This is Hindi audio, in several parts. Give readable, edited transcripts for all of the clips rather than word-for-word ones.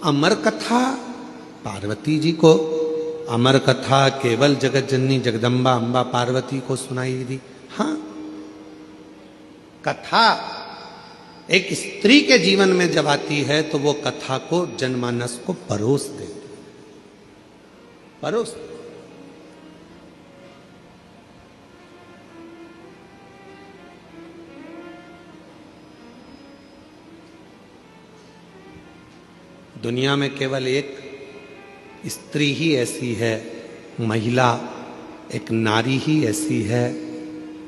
अमर कथा पार्वती जी को, अमर कथा केवल जगत जननी जगदम्बा अम्बा पार्वती को सुनाई दी। हाँ, कथा एक स्त्री के जीवन में जब आती है तो वो कथा को जनमानस को परोस देती, परोस। दुनिया में केवल एक स्त्री ही ऐसी है, महिला एक नारी ही ऐसी है,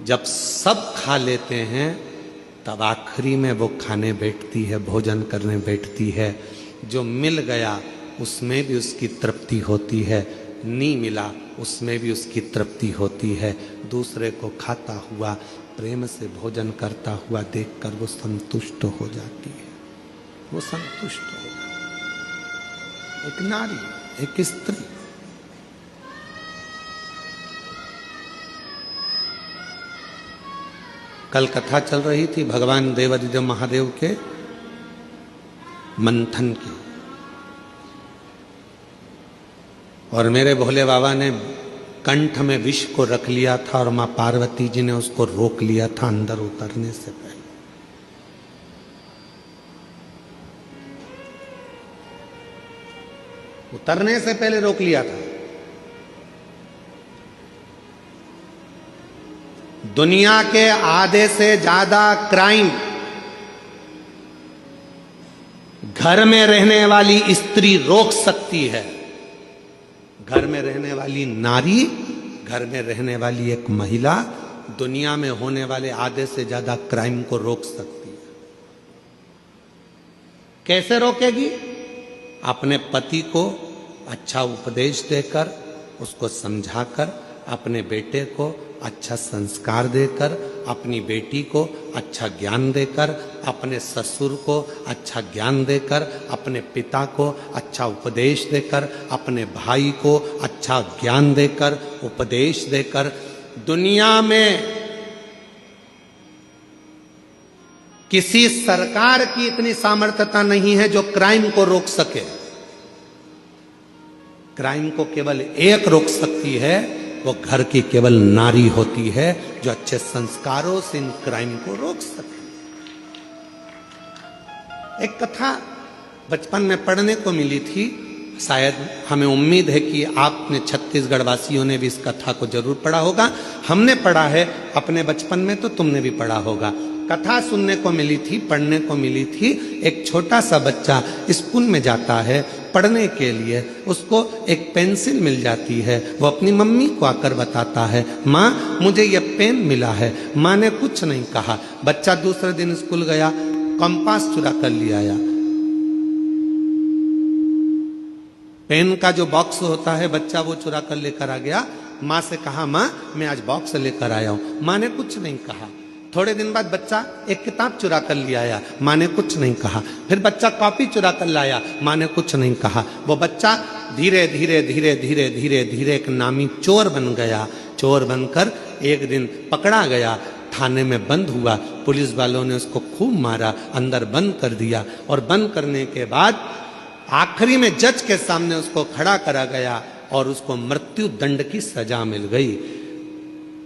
जब सब खा लेते हैं तब आखिरी में वो खाने बैठती है, भोजन करने बैठती है। जो मिल गया उसमें भी उसकी तृप्ति होती है, नहीं मिला उसमें भी उसकी तृप्ति होती है। दूसरे को खाता हुआ, प्रेम से भोजन करता हुआ देखकर वो संतुष्ट हो जाती है, वो संतुष्ट हो जाती है। एक नारी, एक स्त्री। कल कथा चल रही थी भगवान देवादिदेव महादेव के मंथन की, और मेरे भोले बाबा ने कंठ में विष को रख लिया था और मां पार्वती जी ने उसको रोक लिया था अंदर उतरने से पहले। उतरने से पहले रोक लिया था। दुनिया के आधे से ज्यादा क्राइम घर में रहने वाली स्त्री रोक सकती है। घर में रहने वाली नारी, घर में रहने वाली एक महिला दुनिया में होने वाले आधे से ज्यादा क्राइम को रोक सकती है। कैसे रोकेगी? अपने पति को अच्छा उपदेश देकर, उसको समझाकर, अपने बेटे को अच्छा संस्कार देकर, अपनी बेटी को अच्छा ज्ञान देकर, अपने ससुर को अच्छा ज्ञान देकर, अपने पिता को अच्छा उपदेश देकर, अपने भाई को अच्छा ज्ञान देकर, उपदेश देकर। दुनिया में किसी सरकार की इतनी सामर्थ्यता नहीं है जो क्राइम को रोक सके। क्राइम को केवल एक रोक सकती है, वो घर की केवल नारी होती है जो अच्छे संस्कारों से इन क्राइम को रोक सके। एक कथा बचपन में पढ़ने को मिली थी, शायद हमें उम्मीद है कि आपने छत्तीसगढ़ वासियों ने भी इस कथा को जरूर पढ़ा होगा। हमने पढ़ा है अपने बचपन में, तो तुमने भी पढ़ा होगा। कथा सुनने को मिली थी, पढ़ने को मिली थी। एक छोटा सा बच्चा स्कूल में जाता है पढ़ने के लिए, उसको एक पेंसिल मिल जाती है। वो अपनी मम्मी को आकर बताता है, माँ मुझे ये पेन मिला है। माँ ने कुछ नहीं कहा। बच्चा दूसरे दिन स्कूल गया, कंपास चुरा कर ले आया। पेन का जो बॉक्स होता है बच्चा वो चुरा कर लेकर आ गया। माँ से कहा, माँ मैं आज बॉक्स लेकर आया हूँ। माँ ने कुछ नहीं कहा। थोड़े दिन बाद बच्चा एक किताब चुरा कर ले आया, माँ ने कुछ नहीं कहा। फिर बच्चा कॉपी चुरा कर लाया, माँ ने कुछ नहीं कहा। वो बच्चा धीरे धीरे धीरे धीरे धीरे धीरे एक नामी चोर बन गया। चोर बनकर एक दिन पकड़ा गया, थाने में बंद हुआ। पुलिस वालों ने उसको खूब मारा, अंदर बंद कर दिया। और बंद करने के बाद आखिरी में जज के सामने उसको खड़ा करा गया और उसको मृत्यु दंड की सजा मिल गई।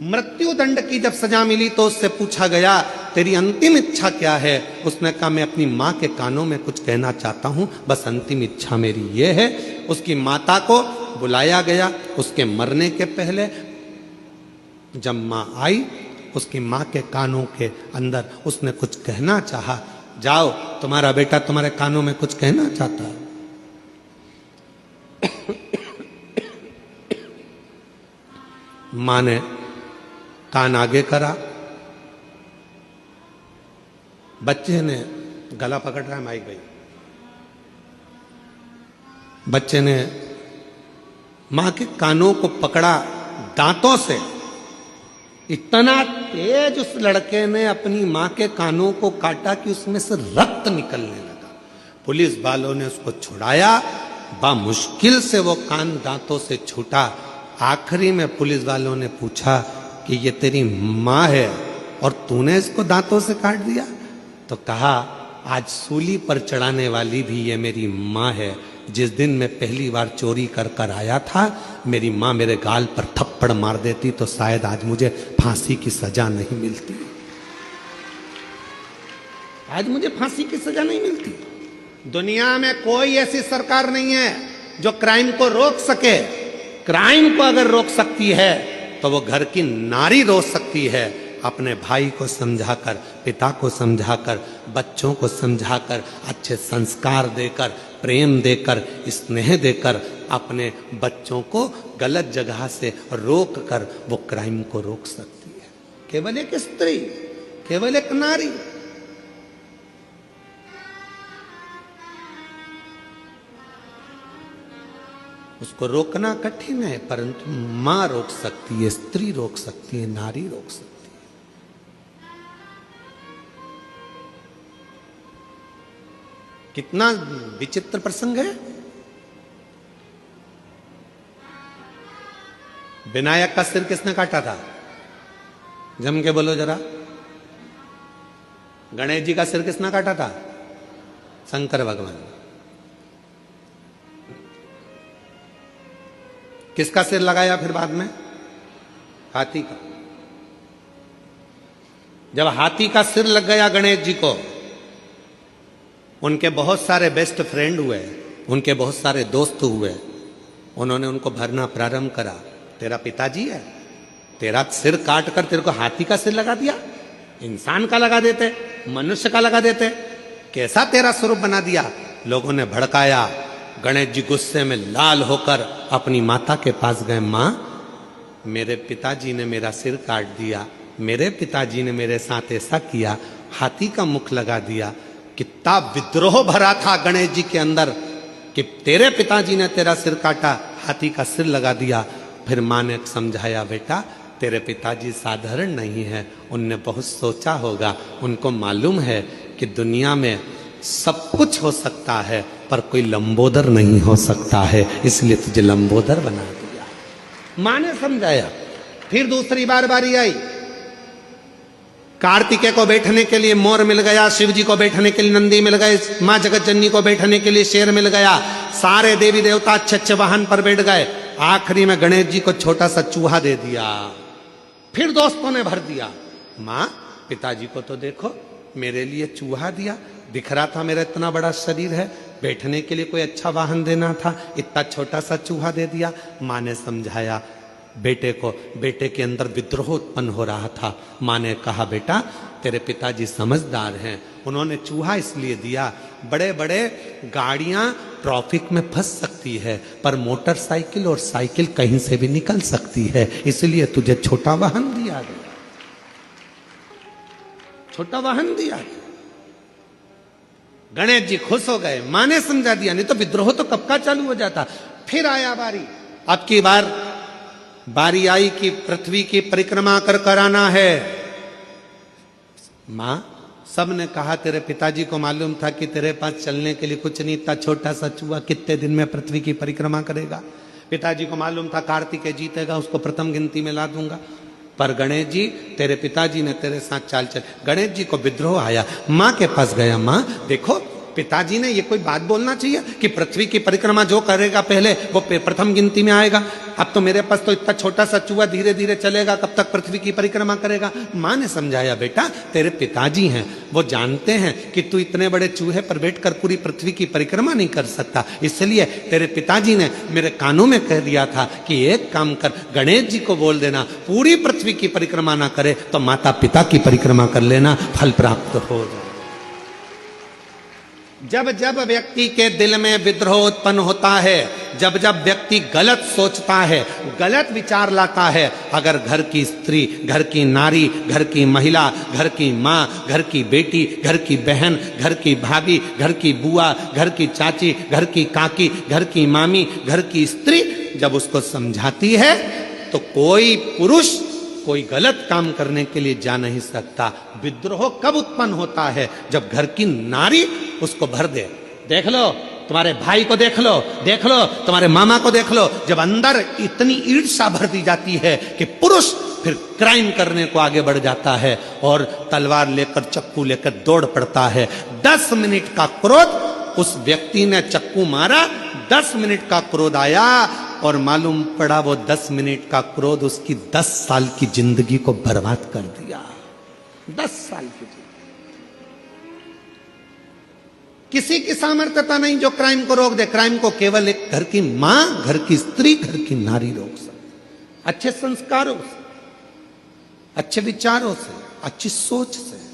मृत्यु दंड की जब सजा मिली तो उससे पूछा गया, तेरी अंतिम इच्छा क्या है? उसने कहा, मैं अपनी माँ के कानों में कुछ कहना चाहता हूँ, बस अंतिम इच्छा मेरी ये है। उसकी माता को बुलाया गया। उसके मरने के पहले जब माँ आई, उसकी माँ के कानों के अंदर उसने कुछ कहना चाहा। जाओ, तुम्हारा बेटा तुम्हारे कानों में कुछ कहना चाहता है। माँ ने कान आगे करा। बच्चे ने गला पकड़ रहा है, माइक गई। बच्चे ने मां के कानों को पकड़ा दांतों से। इतना तेज उस लड़के ने अपनी मां के कानों को काटा कि उसमें से रक्त निकलने लगा। पुलिस वालों ने उसको छुड़ाया। मुश्किल से वो कान दांतों से छूटा। आखिरी में पुलिस वालों ने पूछा कि ये तेरी माँ है और तूने इसको दांतों से काट दिया? तो कहा, आज सूली पर चढ़ाने वाली भी ये मेरी माँ है। जिस दिन मैं पहली बार चोरी कर कर आया था, मेरी माँ मेरे गाल पर थप्पड़ मार देती तो शायद आज मुझे फांसी की सजा नहीं मिलती। आज मुझे फांसी की सजा नहीं मिलती। दुनिया में कोई ऐसी सरकार नहीं है जो क्राइम को रोक सके। क्राइम को अगर रोक सकती है तो वो घर की नारी रोक सकती है। अपने भाई को समझाकर, पिता को समझाकर, बच्चों को समझाकर, अच्छे संस्कार देकर, प्रेम देकर, स्नेह देकर अपने बच्चों को गलत जगह से रोक कर वो क्राइम को रोक सकती है। केवल एक स्त्री, केवल एक नारी। उसको रोकना कठिन है, परंतु मां रोक सकती है, स्त्री रोक सकती है, नारी रोक सकती है। कितना विचित्र प्रसंग है। विनायक का सिर किसने काटा था? जम के बोलो जरा। गणेश जी का सिर किसने काटा था? शंकर भगवान। किसका सिर लगाया फिर बाद में? हाथी का। जब हाथी का सिर लग गया गणेश जी को, उनके बहुत सारे बेस्ट फ्रेंड हुए, उनके बहुत सारे दोस्त हुए। उन्होंने उनको भरना प्रारंभ करा। तेरा पिताजी है, तेरा सिर काट कर तेरे को हाथी का सिर लगा दिया। इंसान का लगा देते, मनुष्य का लगा देते, कैसा तेरा स्वरूप बना दिया। लोगों ने भड़काया। गणेश जी गुस्से में लाल होकर अपनी माता के पास गए। मां, मेरे पिताजी ने मेरा सिर काट दिया, मेरे पिताजी ने मेरे साथ ऐसा किया, हाथी का मुख लगा दिया। कितना विद्रोह भरा था गणेश जी के अंदर कि तेरे पिताजी ने तेरा सिर काटा, हाथी का सिर लगा दिया। फिर मां ने समझाया, बेटा तेरे पिताजी साधारण नहीं है, उनने बहुत सोचा होगा। उनको मालूम है कि दुनिया में सब कुछ हो सकता है पर कोई लंबोदर नहीं हो सकता है, इसलिए तुझे लंबोदर बना दिया। मां ने समझाया। फिर दूसरी बार बारी आई। कार्तिकेय को बैठने के लिए मोर मिल गया, शिव जी को बैठने के लिए नंदी मिल गए, मां जगत जननी को बैठने के लिए शेर मिल गया। सारे देवी देवता अच्छे अच्छे वाहन पर बैठ गए। आखिरी में गणेश जी को छोटा सा चूहा दे दिया। फिर दोस्तों ने भर दिया। मां, पिताजी को तो देखो, मेरे लिए चूहा दिया। दिख रहा था मेरा इतना बड़ा शरीर है, बैठने के लिए कोई अच्छा वाहन देना था, इतना छोटा सा चूहा दे दिया। मां ने समझाया बेटे को। बेटे के अंदर विद्रोह उत्पन्न हो रहा था। मां ने कहा, बेटा तेरे पिताजी समझदार हैं, उन्होंने चूहा इसलिए दिया। बड़े बड़े गाड़ियां ट्रैफिक में फंस सकती है, पर मोटरसाइकिल और साइकिल कहीं से भी निकल सकती है, इसलिए तुझे छोटा वाहन दिया गया। छोटा वाहन दिया गया। गणेश जी खुश हो गए। मां ने समझा दिया, नहीं तो विद्रोह तो कब का चालू हो जाता। फिर आया बारी। अब की बारी आई कि पृथ्वी की परिक्रमा कर कराना है। मां, सब ने कहा तेरे पिताजी को मालूम था कि तेरे पास चलने के लिए कुछ नहीं था, छोटा सा चूहा कितने दिन में पृथ्वी की परिक्रमा करेगा। पिताजी को मालूम था कार्तिकेय जीतेगा, उसको प्रथम गिनती में ला दूंगा। पर गणेश जी, तेरे पिताजी ने तेरे साथ चाल चल। गणेश जी को विद्रोह आया। मां के पास गया। मां देखो, पिताजी ने ये कोई बात बोलना चाहिए कि पृथ्वी की परिक्रमा जो करेगा पहले वो प्रथम गिनती में आएगा। अब तो मेरे पास तो इतना छोटा सा चूहा धीरे धीरे चलेगा, कब तक पृथ्वी की परिक्रमा करेगा। मां ने समझाया, बेटा तेरे पिताजी हैं, वो जानते हैं कि तू इतने बड़े चूहे पर बैठकर पूरी पृथ्वी की परिक्रमा नहीं कर सकता, इसलिए तेरे पिताजी ने मेरे कानों में कह दिया था कि एक काम कर, गणेश जी को बोल देना पूरी पृथ्वी की परिक्रमा ना करे तो माता पिता की परिक्रमा कर लेना, फल प्राप्त हो जाए। जब जब व्यक्ति के दिल में विद्रोह उत्पन्न होता है, जब जब व्यक्ति गलत सोचता है, गलत विचार लाता है, अगर घर की स्त्री, घर की नारी, घर की महिला, घर की माँ, घर की बेटी, घर की बहन, घर की भाभी, घर की बुआ, घर की चाची, घर की काकी, घर की मामी, घर की स्त्री जब उसको समझाती है तो कोई पुरुष कोई गलत काम करने के लिए जा नहीं सकता। विद्रोह कब उत्पन्न होता है? जब घर की नारी उसको भर दे। देख लो तुम्हारे भाई को, देख लो तुम्हारे मामा को देख लो, जब अंदर इतनी ईर्ष्या भर दी जाती है कि पुरुष फिर क्राइम करने को आगे बढ़ जाता है और तलवार लेकर चक्कू लेकर दौड़ पड़ता है। 10 मिनट का क्रोध, उस व्यक्ति ने चक्कू मारा, 10 मिनट का क्रोध आया और मालूम पड़ा वो 10 मिनट का क्रोध उसकी 10 साल की जिंदगी को बर्बाद कर दिया। 10 साल की जिंदगी। किसी की सामर्थ्यता नहीं जो क्राइम को रोक दे। क्राइम को केवल एक घर की मां, घर की स्त्री, घर की नारी रोक सकती। अच्छे संस्कारों से, अच्छे विचारों से, अच्छी सोच से।